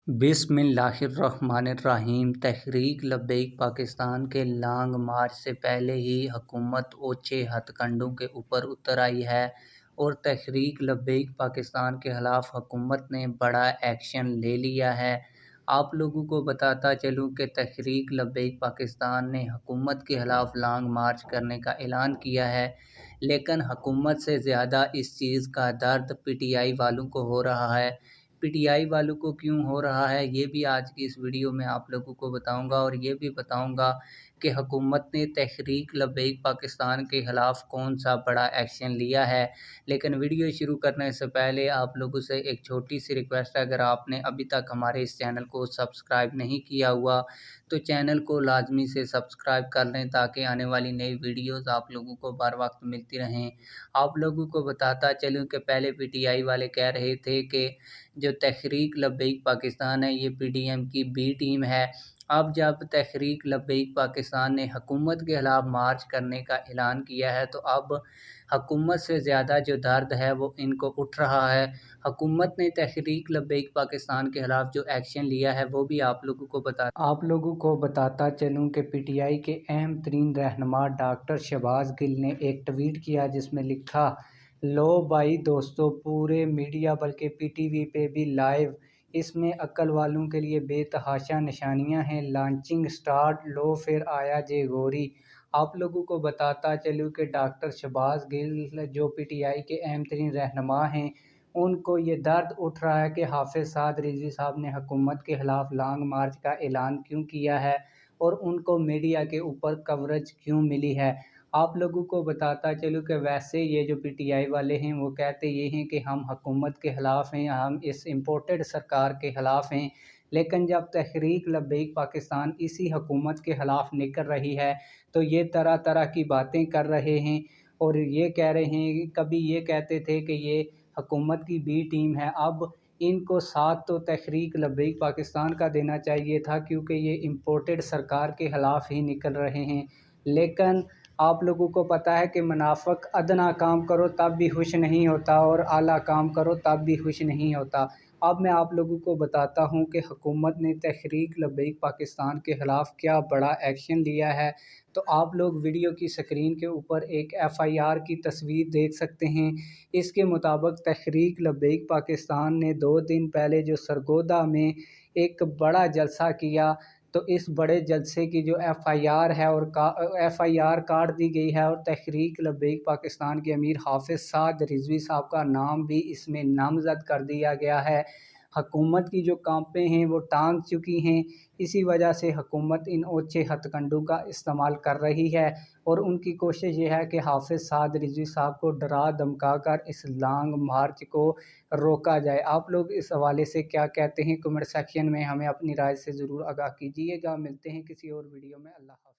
बिस्मिल्लाहिर्रहमानिर्रहीम। तहरीक लब्बैक पाकिस्तान के लॉन्ग मार्च से पहले ही हुकूमत ओछे हथकंडों के ऊपर उतर आई है और तहरीक लब्बैक पाकिस्तान के खिलाफ हुकूमत ने बड़ा एक्शन ले लिया है। आप लोगों को बताता चलूँ कि तहरीक लब्बैक पाकिस्तान ने हुकूमत के खिलाफ लॉन्ग मार्च करने का ऐलान किया है, लेकिन हुकूमत से ज़्यादा इस चीज़ का दर्द पीटीआई वालों को हो रहा है। पीटीआई वालों को क्यों हो रहा है, ये भी आज की इस वीडियो में आप लोगों को बताऊंगा और ये भी बताऊंगा कि हुकूमत ने तहरीक लब्बैक पाकिस्तान के ख़िलाफ़ कौन सा बड़ा एक्शन लिया है। लेकिन वीडियो शुरू करने से पहले आप लोगों से एक छोटी सी रिक्वेस्ट है, अगर आपने अभी तक हमारे इस चैनल को सब्सक्राइब नहीं किया हुआ तो चैनल को लाजमी से सब्सक्राइब कर लें ताकि आने वाली नई वीडियोज़ आप लोगों को बर वक्त मिलती रहें। आप लोगों को बताता चलूँ कि पहले पीटीआई वाले कह रहे थे कि जो तहरीक लब्बैक पाकिस्तान है ये पीडीएम की बी टीम है। अब जब तहरीक लब्बैक पाकिस्तान ने हुकूमत के खिलाफ मार्च करने का ऐलान किया है तो अब हुकूमत से ज़्यादा जो दर्द है वो इनको उठ रहा है। हुकूमत ने तहरीक लब्बैक पाकिस्तान के खिलाफ जो एक्शन लिया है वो भी आप लोगों को बताता चलूँ कि पीटीआई के अहम तरीन रहनुमा डॉक्टर शहबाज गिल ने एक ट्वीट किया जिसमें लिखा, लो भाई दोस्तों, पूरे मीडिया बल्कि पीटीवी पे भी लाइव, इसमें अक्ल वालों के लिए बेतहाशा निशानियां हैं। लॉन्चिंग स्टार्ट, लो फिर आया जे गौरी। आप लोगों को बताता चलूँ कि डॉक्टर शहबाज गिल जो पीटीआई के अहम तरीन रहनुमा हैं, उनको ये दर्द उठ रहा है कि हाफिज़ साद रिजवी साहब ने हुकूमत के ख़िलाफ़ लॉन्ग मार्च का ऐलान क्यों किया है और उनको मीडिया के ऊपर कवरेज क्यों मिली है। आप लोगों को बताता चलूँ कि वैसे ये जो पीटीआई वाले हैं वो कहते ये हैं कि हम हुकूमत के ख़िलाफ़ हैं, हम इस इम्पोर्टेड सरकार के ख़िलाफ़ हैं, लेकिन जब तहरीक लब्बैक पाकिस्तान इसी हुकूमत के ख़िलाफ़ निकल रही है तो ये तरह तरह की बातें कर रहे हैं और ये कह रहे हैं, कभी ये कहते थे कि ये हुकूमत की बी टीम है, अब इनको साथ तो तहरीक लब्बैक पाकिस्तान का देना चाहिए था क्योंकि ये इम्पोर्टेड सरकार के ख़िलाफ़ ही निकल रहे हैं। लेकिन आप लोगों को पता है कि मुनाफिक अदना काम करो तब भी खुश नहीं होता और आला काम करो तब भी खुश नहीं होता। अब मैं आप लोगों को बताता हूं कि हुकूमत ने तहरीक लब्बैक पाकिस्तान के ख़िलाफ़ क्या बड़ा एक्शन लिया है। तो आप लोग वीडियो की स्क्रीन के ऊपर एक एफआईआर की तस्वीर देख सकते हैं। इसके मुताबिक तहरीक लब्बैक पाकिस्तान ने 2 दिन पहले जो सरगोदा में एक बड़ा जलसा किया, तो इस बड़े जलसे की जो एफआईआर है और एफआईआर काट दी गई है और तहरीक लब्बैक पाकिस्तान के अमीर हाफिज़ साद रिजवी साहब का नाम भी इसमें नामज़द कर दिया गया है। हुकूमत की जो कांपें हैं वो टांग चुकी हैं, इसी वजह से हुकूमत इन ओछे हथकंडों का इस्तेमाल कर रही है और उनकी कोशिश ये है कि हाफिज़ साद रिजवी साहब को डरा धमका कर इस लॉन्ग मार्च को रोका जाए। आप लोग इस हवाले से क्या कहते हैं, कमेंट सेक्शन में हमें अपनी राय से ज़रूर आगाह कीजिएगा। मिलते हैं किसी और वीडियो में। अल्लाह हाफ़िज़।